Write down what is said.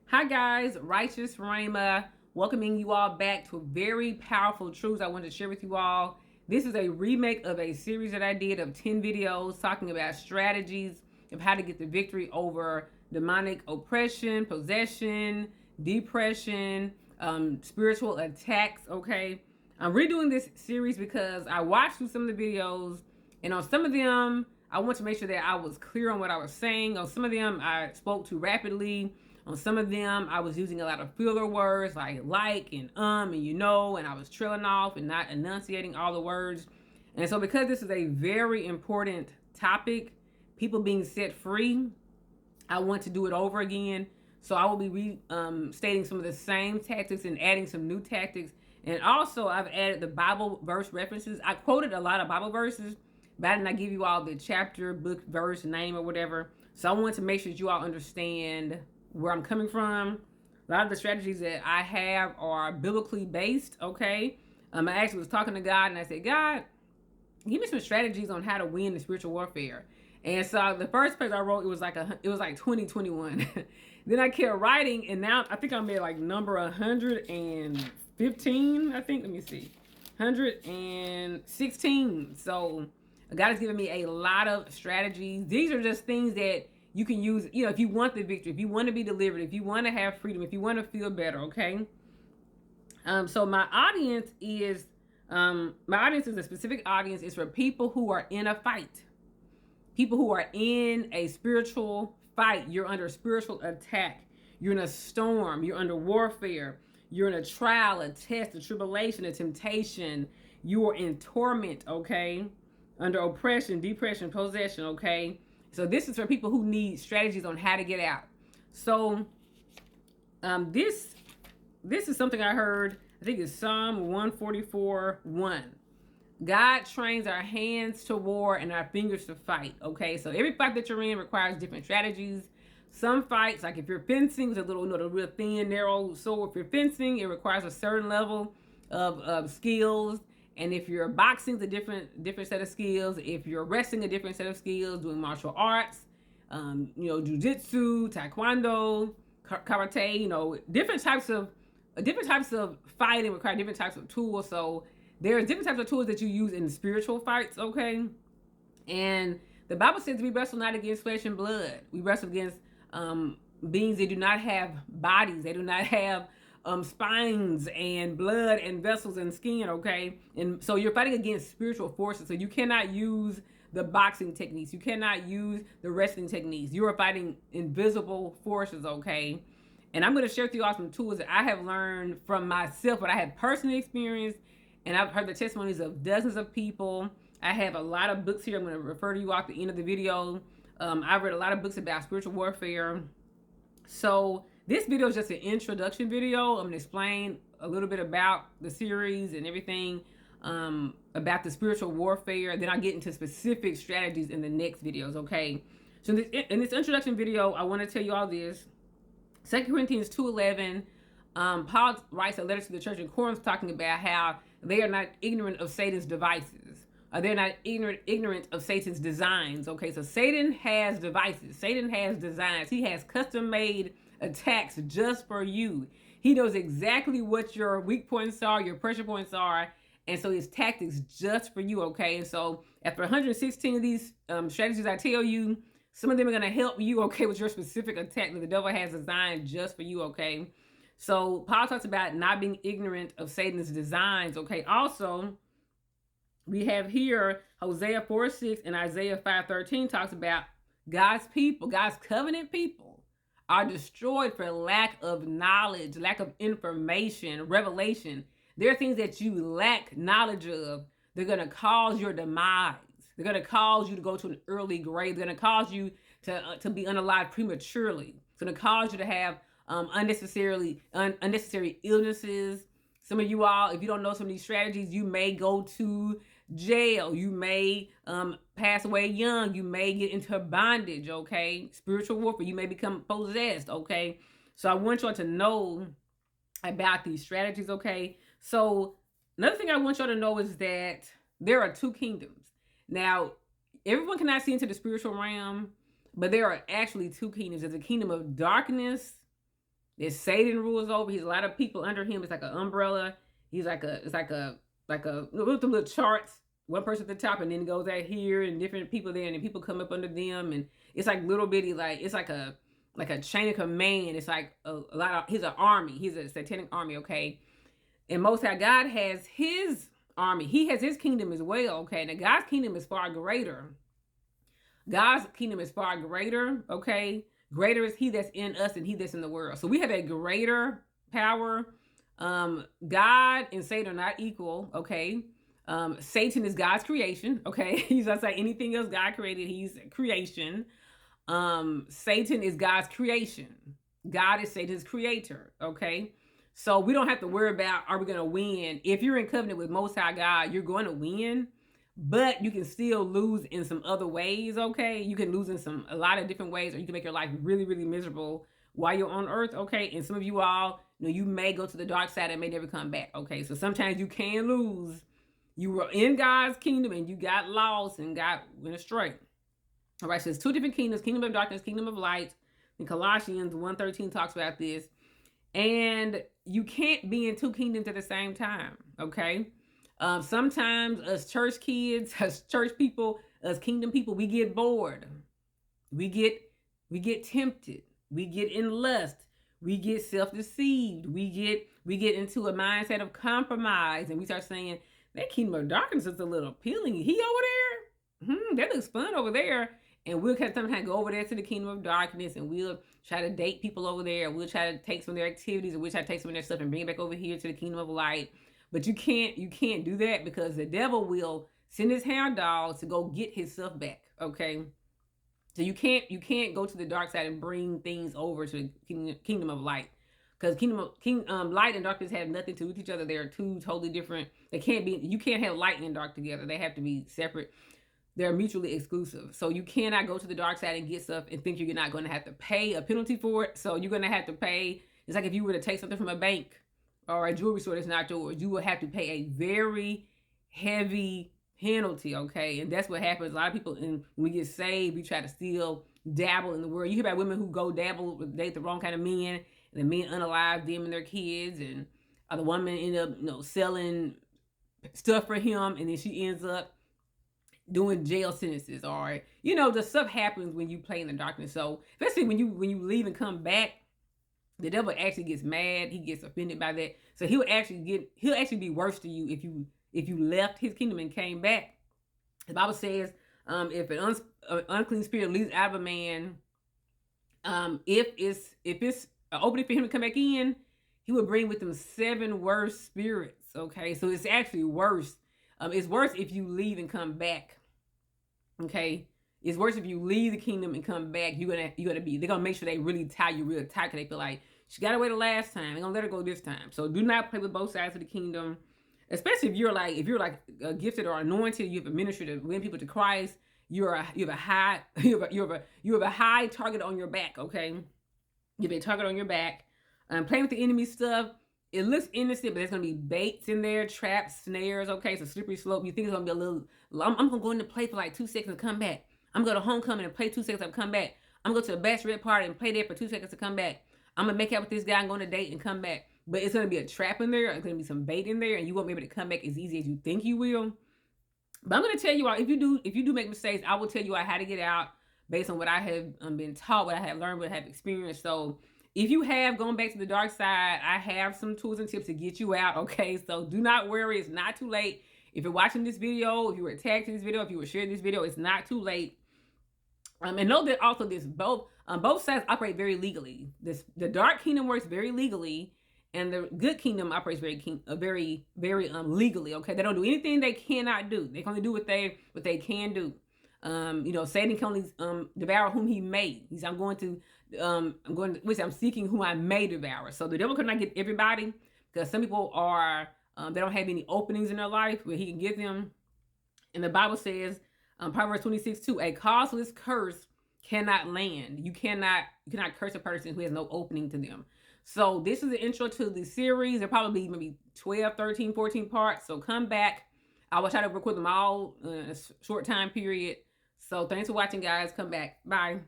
Hi guys, Righteous Rhema, welcoming you all back to very powerful truths I wanted to share with you all. This is a remake of a series that I did of 10 videos talking about strategies of how to get the victory over demonic oppression, possession, depression, spiritual attacks. Okay, I'm redoing this series because I watched through some of the videos, and on some of them I want to make sure that I was clear on what I was saying. On some of them I spoke too rapidly. On some of them, I was using a lot of filler words like and and I was trailing off and not enunciating all the words. And so, because this is a very important topic, people being set free, I want to do it over again. So, I will be stating some of the same tactics and adding some new tactics. And also, I've added the Bible verse references. I quoted a lot of Bible verses, but I did not give you all the chapter, book, verse, name, or whatever. So, I want to make sure that you all understand where I'm coming from. A lot of the strategies that I have are biblically based. Okay, I actually was talking to God and I said, God, give me some strategies on how to win the spiritual warfare. And so the first page I wrote, it was like 2021. Then I kept writing, and now I think I'm at like number 115. I think. Let me see, 116. So God has given me a lot of strategies. These are just things that you can use, if you want the victory, if you want to be delivered, if you want to have freedom, if you want to feel better. Okay. So my audience is a specific audience. It's for people who are in a fight, people who are in a spiritual fight. You're under spiritual attack. You're in a storm. You're under warfare. You're in a trial, a test, a tribulation, a temptation. You are in torment. Okay. Under oppression, depression, possession. Okay. So this is for people who need strategies on how to get out. So this is something I heard. I think it's Psalm 144:1. God trains our hands to war and our fingers to fight. Okay, so every fight that you're in requires different strategies. Some fights, like if you're fencing, with a little, the real thin, narrow sword. If you're fencing, it requires a certain level of skills. And if you're boxing, a different set of skills. If you're wrestling, a different set of skills. Doing martial arts, jujitsu, taekwondo, karate. Different types of fighting require different types of tools. So there are different types of tools that you use in spiritual fights. Okay, and the Bible says we wrestle not against flesh and blood. We wrestle against beings that do not have bodies. They do not have spines and blood and vessels and skin. Okay, and so you're fighting against spiritual forces. So you cannot use the boxing techniques. You cannot use the wrestling techniques. You are fighting invisible forces. Okay, and I'm going to share with you all some tools that I have learned from myself, what I have personally experienced, and I've heard the testimonies of dozens of people. I have a lot of books here. I'm going to refer to you all at the end of the video. I've read a lot of books about spiritual warfare. So this video is just an introduction video. I'm going to explain a little bit about the series and everything about the spiritual warfare. Then I'll get into specific strategies in the next videos, okay? So in this introduction video, I want to tell you all this. 2 Corinthians 2:11, Paul writes a letter to the church in Corinth talking about how they are not ignorant of Satan's devices. They're not ignorant of Satan's designs. Okay, so Satan has devices. Satan has designs. He has custom-made attacks just for you. He knows exactly what your weak points are, your pressure points are, and so his tactics just for you. Okay, and so after 116 of these strategies I tell you, some of them are going to help you, okay, with your specific attack that the devil has designed just for you. Okay, so Paul talks about not being ignorant of Satan's designs. Okay, also we have here Hosea 4:6 and Isaiah 5:13 talks about God's people, God's covenant people are destroyed for lack of knowledge, lack of information, revelation. There are things that you lack knowledge of. They're going to cause your demise. They're going to cause you to go to an early grave. They're going to cause you to be unalived prematurely. It's going to cause you to have unnecessary illnesses. Some of you all, if you don't know some of these strategies, you may go to jail. You may pass away young. You may get into bondage. Okay, spiritual warfare. You may become possessed. Okay, so I want y'all to know about these strategies. Okay, so another thing I want y'all to know is that there are two kingdoms. Now, everyone cannot see into the spiritual realm, but there are actually two kingdoms. There's a kingdom of darkness that Satan rules over. He's a lot of people under him. It's like an umbrella. He's like a, it's like a with the little charts. One person at the top, and then it goes out here, and different people there, and then people come up under them, and it's like little bitty, like it's like a chain of command. It's like a lot of. He's an army. He's a satanic army. Okay, and Most High God has his army. He has his kingdom as well. Okay, now God's kingdom is far greater. God's kingdom is far greater. Okay, greater is he that's in us than he that's in the world. So we have a greater power. God and Satan are not equal. Okay, Satan is God's creation. Okay, he's not saying anything else God created. He's creation. Satan is God's creation. God is Satan's creator. Okay, so we don't have to worry about, are we going to win? If you're in covenant with Most High God, you're going to win, but you can still lose in some other ways. Okay, you can lose in a lot of different ways, or you can make your life really, really miserable while you're on earth. Okay, and some of you all, you may go to the dark side and may never come back. Okay, so sometimes you can lose. You were in God's kingdom and you got lost and went astray. All right, so there's two different kingdoms: kingdom of darkness, kingdom of light. In Colossians 1:13 talks about this. And you can't be in two kingdoms at the same time, okay? Sometimes us church kids, us church people, us kingdom people, we get bored. We get tempted. We get in lust. We get self-deceived. We get into a mindset of compromise, and we start saying, that kingdom of darkness is a little appealing. He over there? That looks fun over there. And we'll sometimes go over there to the kingdom of darkness, and we'll try to date people over there. We'll try to take some of their activities, and we'll try to take some of their stuff and bring it back over here to the kingdom of light. But you can't do that, because the devil will send his hound dog to go get his stuff back. Okay, so you can't go to the dark side and bring things over to the kingdom of light, because light and darkness have nothing to do with each other. They are two totally different. They can't be. You can't have light and dark together. They have to be separate. They're mutually exclusive. So you cannot go to the dark side and get stuff and think you're not going to have to pay a penalty for it. So you're going to have to pay. It's like if you were to take something from a bank or a jewelry store that's not yours, you will have to pay a very heavy penalty, okay? And that's what happens. A lot of people, when we get saved, we try to still dabble in the world. You hear about women who go dabble, date the wrong kind of men, and the men unalive them and their kids, and the woman end up, selling stuff for him, and then she ends up doing jail sentences, or the stuff happens when you play in the darkness. So especially when you leave and come back, the devil actually gets mad. He gets offended by that. So he'll actually be worse to you if you left his kingdom and came back. The Bible says, if an unclean spirit leaves out of a man, if it's an opening for him to come back in, he will bring with him 7 worse spirits. Okay, so it's actually worse. It's worse if you leave and come back. Okay, it's worse if you leave the kingdom and come back. They're gonna make sure they really tie you real tight, because they feel like she got away the last time. They're gonna let her go this time. So do not play with both sides of the kingdom, especially if you're like gifted or anointed. You have a ministry to win people to Christ. You have a high target on your back. Okay, you have a target on your back. Playing with the enemy stuff. It looks innocent, but there's going to be baits in there, traps, snares. Okay, it's a slippery slope. You think it's going to be a little, I'm going to go into play for like 2 seconds and come back. I'm going to homecoming and play 2 seconds and come back. I'm going to go to a bachelorette party and play there for 2 seconds to come back. I'm going to make out with this guy and go on a date and come back. But it's going to be a trap in there. It's going to be some bait in there, and you won't be able to come back as easy as you think you will. But I'm going to tell you all, if you do make mistakes, I will tell you all how to get out based on what I have been taught, what I have learned, what I have experienced. So if you have gone back to the dark side, I have some tools and tips to get you out, okay? So do not worry. It's not too late. If you're watching this video, if you were tagged to this video, if you were sharing this video, it's not too late. And know that also both sides operate very legally. The dark kingdom works very legally, and the good kingdom operates very legally, okay? They don't do anything they cannot do. They can only do what they can do. Satan can only devour whom he may. He said, I'm seeking whom I may devour. So the devil could not get everybody, because some people are, they don't have any openings in their life where he can get them. And the Bible says, Proverbs 26:2, a causeless curse cannot land. You cannot curse a person who has no opening to them. So this is the intro to the series. There'll probably be maybe 12, 13, 14 parts. So come back. I will try to record them all in a short time period. So thanks for watching, guys. Come back. Bye.